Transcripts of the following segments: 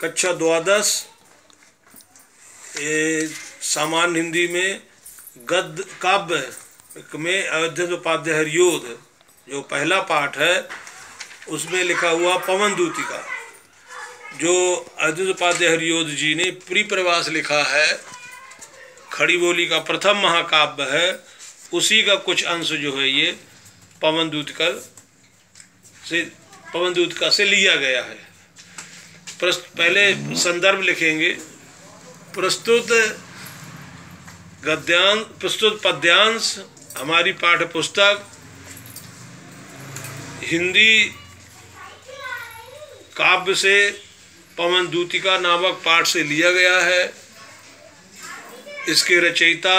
कक्षा द्वादश सामान्य हिंदी में गद्य काव्य में अयोध्या उपाध्याय हरियोध जो पहला पाठ है उसमें लिखा हुआ पवन दूतिका, जो अयोध्या उपाध्याय हरियोध जी ने परिप्रवास लिखा है, खड़ी बोली का प्रथम महाकाव्य है, उसी का कुछ अंश जो है ये पवन दूतिका से लिया गया है। पहले संदर्भ लिखेंगे। प्रस्तुत पद्यांश हमारी पाठ्य पुस्तक हिंदी काव्य से पवन दूतिका नामक पाठ से लिया गया है। इसके रचयिता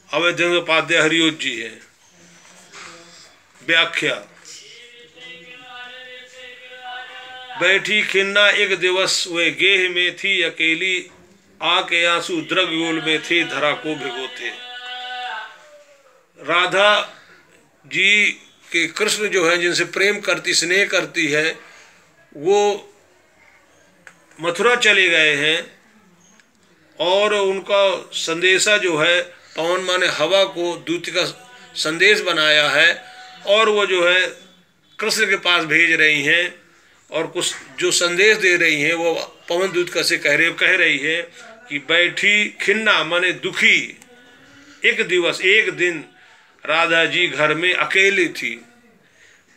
अयोध्या उपाध्याय हरियोध जी हैं। व्याख्या। बैठी खिन्ना एक दिवस वे गेह में थी अकेली, आके आंसू द्रगयोल में थे धरा को भिगोते। राधा जी के कृष्ण जो है जिनसे प्रेम करती स्नेह करती है वो मथुरा चले गए हैं और उनका संदेशा जो है पवन माने हवा को दूत का संदेश बनाया है और वो जो है कृष्ण के पास भेज रही हैं और कुछ जो संदेश दे रही हैं वो पवन दूत का से कह रही है कि बैठी खिन्ना माने दुखी एक दिवस एक दिन राधा जी घर में अकेली थी,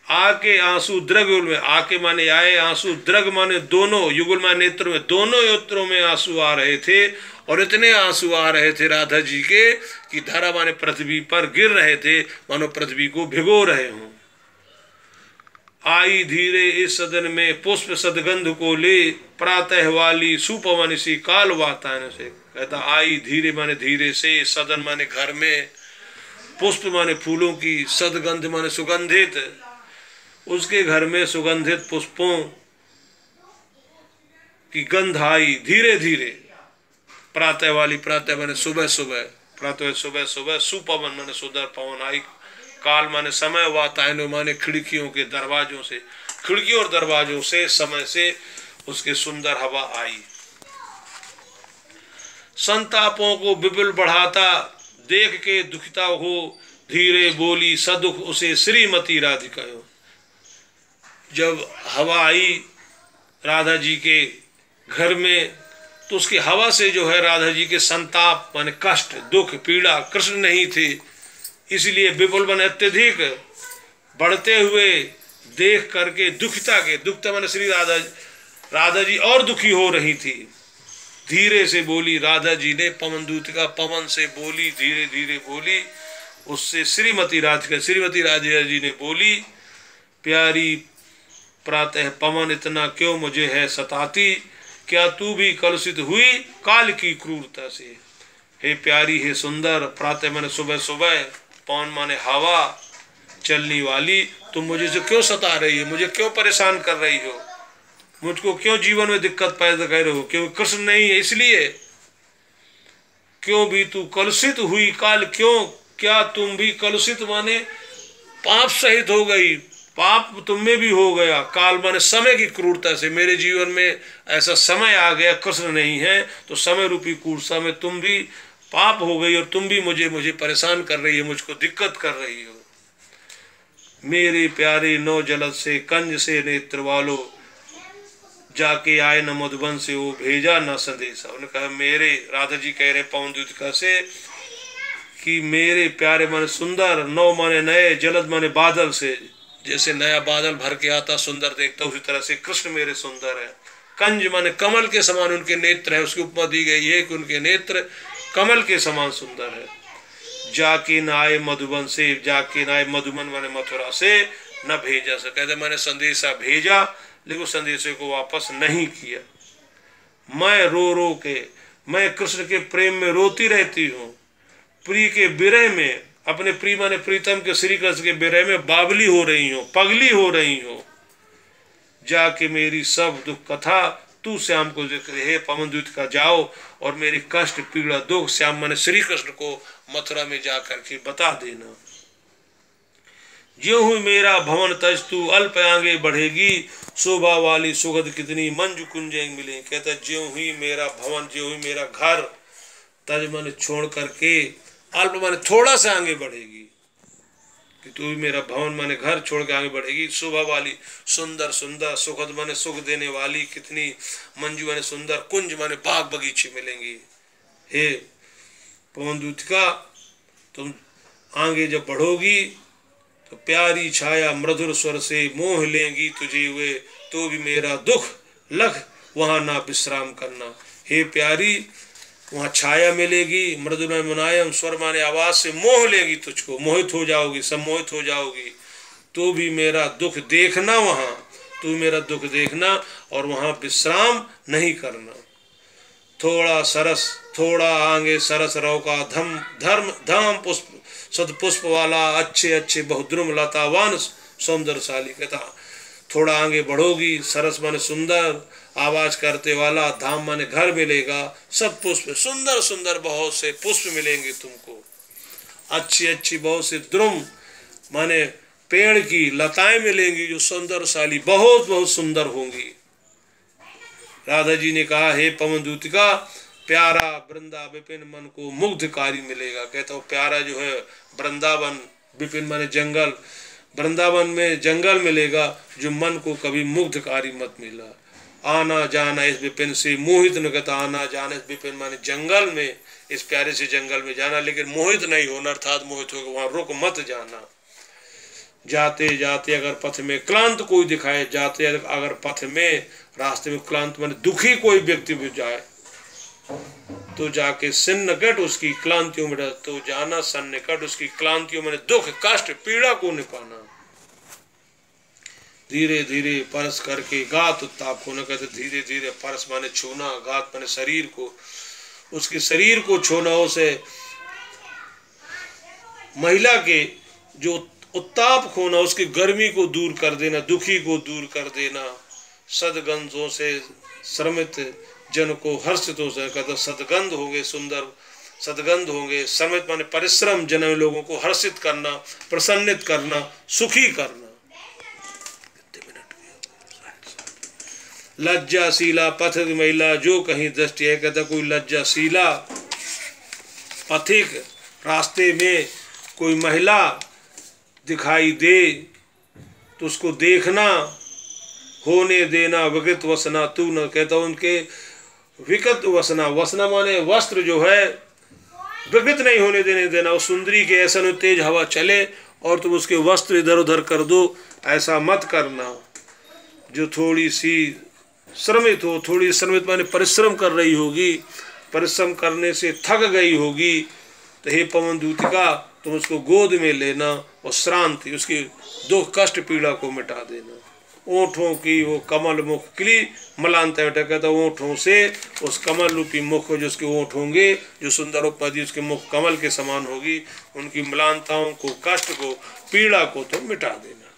आके आंसू द्रगयुल में, आके माने आए, आंसू द्रग माने दोनों, युगल माने नेत्र में, दोनों नेत्रों में आंसू आ रहे थे और इतने आंसू आ रहे थे राधा जी के कि धारा माने पृथ्वी पर गिर रहे थे, मानो पृथ्वी को भिगो रहे हों। आई धीरे इस सदन में पुष्प सदगंध को ले, प्रातः वाली सुपवन सी काल वातायन से। कहता आई धीरे माने धीरे से, सदन माने घर में, पुष्प माने फूलों की, सदगंध माने सुगंधित, उसके घर में सुगंधित पुष्पों की गंध आई धीरे धीरे। प्रातः वाली, प्रातः माने सुबह सुबह, प्रातः सुबह सुबह, सुपवन माने सुंदर पवन आई, काल माने समय, वातायन माने खिड़कियों के दरवाजों से, खिड़कियों और दरवाजों से समय से उसके सुंदर हवा आई। संतापों को विपुल बढ़ाता देख के दुखिता हो, धीरे बोली सदुख उसे श्रीमती राधिका। जब हवा आई राधा जी के घर में तो उसकी हवा से जो है राधा जी के संताप माने कष्ट दुख पीड़ा कृष्ण नहीं थे, इसलिए विपुल माने अत्यधिक बढ़ते हुए देख करके दुखता माने श्री राधा जी और दुखी हो रही थी। धीरे से बोली राधा जी ने, पवन दूतिका पवन से बोली, धीरे धीरे बोली, उससे श्रीमती राधिका जी ने बोली, प्यारी प्रातः पवन इतना क्यों मुझे है सताती, क्या तू भी कलुषित हुई काल की क्रूरता से। हे प्यारी हे सुंदर, प्रातः माने सुबह सुबह, पवन माने हवा चलने वाली, तुम मुझे से क्यों सता रही है, मुझे क्यों परेशान कर रही हो, मुझको क्यों जीवन में दिक्कत पैदा कर रहे हो, क्यों कृष्ण नहीं है इसलिए, क्यों भी तू कलुषित हुई काल, क्यों क्या तुम भी कलुषित माने पाप सहित हो गई, पाप तुम में भी हो गया, काल माने समय की क्रूरता से, मेरे जीवन में ऐसा समय आ गया, कृष्ण नहीं है तो समय रूपी क्रूरता में तुम भी पाप हो गई और तुम भी मुझे परेशान कर रही है, मुझको दिक्कत कर रही हो। मेरे प्यारे नौ जलद से कंज से नेत्र वालो, जाके आए न मधुबन से वो भेजा न संदेशा। उन्होंने कहा मेरे, राधा जी कह रहे पवन दूतिका से कि मेरे प्यारे माने सुंदर, नौ माने नए, जलद माने बादल से, जैसे नया बादल भर के आता सुंदर देखता उसी तरह से कृष्ण मेरे सुंदर है। कंज माने कमल के समान उनके नेत्र है, उसकी उपमा दी गई है कि उनके नेत्र कमल के समान सुंदर है। जाके न आए मधुबन से, जाके न आए मधुबन माने मथुरा से, न भेजा से, कहते मैंने संदेशा भेजा लेकिन संदेशे को वापस नहीं किया। मैं रो रो के, मैं कृष्ण के प्रेम में रोती रहती हूँ, प्रिय के विरह में, अपने प्रिय माने प्रीतम के श्री कृष्ण के विरह में बावली हो रही हूँ, पगली हो रही हूँ। जाके मेरी सब दुख कथा तू श्याम को जिक्र, हे पवन दूतिका जाओ और मेरी कष्ट पीड़ा दुख श्याम माने श्री कृष्ण को मथुरा में जा करके बता देना। ज्यों ही मेरा भवन तज तू अल्प आगे बढ़ेगी, शोभा वाली सुगध कितनी मंजू कुंजे मिले। कहता ज्यों ही मेरा भवन, ज्यों ही मेरा घर तज मन छोड़ करके अल्प माने थोड़ा सा आगे बढ़ेगी, कि तू भी मेरा भवन माने घर छोड़ के आगे बढ़ेगी। शोभा वाली सुंदर सुंदर, सुखद माने सुख देने वाली, कितनी मंजू माने सुंदर, कुंज माने बाग बगीचे मिलेंगी। हे पवनदूतिका, तुम आगे जब बढ़ोगी तो प्यारी छाया मधुर स्वर से मोह लेंगी तुझे हुए, तो भी मेरा दुख लख वहाँ ना विश्राम करना। हे प्यारी, वहाँ छाया मिलेगी, मृदुल मुनायम स्वर माने आवाज से मोह लेगी तुझको, मोहित हो जाओगी, सम्मोहित हो जाओगी, तो भी मेरा दुख देखना वहाँ, तू मेरा दुख देखना और वहाँ विश्राम नहीं करना। थोड़ा सरस, थोड़ा आगे सरस रव का धम धर्म धाम पुष्प सदपुष्प वाला, अच्छे अच्छे बहुद्रुम लतावान सौंदर्यशाली। कहता थोड़ा आगे बढ़ोगी, सरस माने सुंदर आवाज करते वाला, धाम माने घर मिलेगा, सब पुष्प सुंदर सुंदर बहुत से पुष्प मिलेंगे तुमको, अच्छी अच्छी बहुत से द्रुम माने पेड़ की लताएं मिलेंगी जो सौंदर्यशाली बहुत बहुत सुंदर होंगी। राधा जी ने कहा हे पवनदूतिका, प्यारा वृंदा विपिन मन को मुग्धकारी मिलेगा। कहता हूँ प्यारा जो है वृंदावन, विपिन माने जंगल, वृंदावन में जंगल मिलेगा जो मन को कभी मुग्धकारी मत मिला। आना जाना इस विपिन से मोहित न कहता, आना जाना इस विपिन माने जंगल में, इस प्यारे से जंगल में जाना, लेकिन मोहित नहीं होना, अर्थात मोहित होकर वहाँ रुक मत जाना। जाते जाते अगर पथ में क्लांत कोई दिखाए, जाते अगर पथ में रास्ते में क्लांत माने दुखी कोई व्यक्ति भी जाए, तो जाके सन्न कट उसकी क्लांतियों में, तो जाना सन्न कट उसकी क्लांतियों में, दुख कष्ट पीड़ा को निपाना। धीरे धीरे परस करके गात उत्ताप होना। कहते धीरे धीरे परस माने छूना, गात माने शरीर को, उसके शरीर को छूना, उसे महिला के जो उत्ताप खोना, उसकी गर्मी को दूर कर देना, दुखी को दूर कर देना, सदगंधों से श्रमित जन को हर्षित हो सके। कहता सदगंध होंगे, सुंदर सदगंध होंगे, श्रमित माने परिश्रम, जन लोगों को हर्षित करना, प्रसन्नित करना, सुखी करना। लज्जाशीला पथिक महिला जो कहीं दृष्टि है। कहता कोई लज्जाशीला पथिक रास्ते में कोई महिला दिखाई दे तो उसको देखना, होने देना विकृत वसना तू न। कहता उनके विकृत वसना, वसना माने वस्त्र जो है विकृत नहीं होने देना। उस सुंदरी के ऐसा न तेज हवा चले और तुम उसके वस्त्र इधर उधर कर दो, ऐसा मत करना। जो थोड़ी सी श्रमित हो, थोड़ी श्रमित माने परिश्रम कर रही होगी, परिश्रम करने से थक गई होगी, तो हे पवनदूतिका तुम उसको गोद में लेना और श्रांति, उसकी दुख कष्ट पीड़ा को मिटा देना। ओंठों की वो कमल मुख किली मलानता बेटा। कहता ओंठों से उस कमल रूपी मुख जो उसके ओंठ होंगे, जो सुंदर उपदी उसके मुख कमल के समान होगी, उनकी मलानताओं को, कष्ट को, पीड़ा को तो मिटा देना।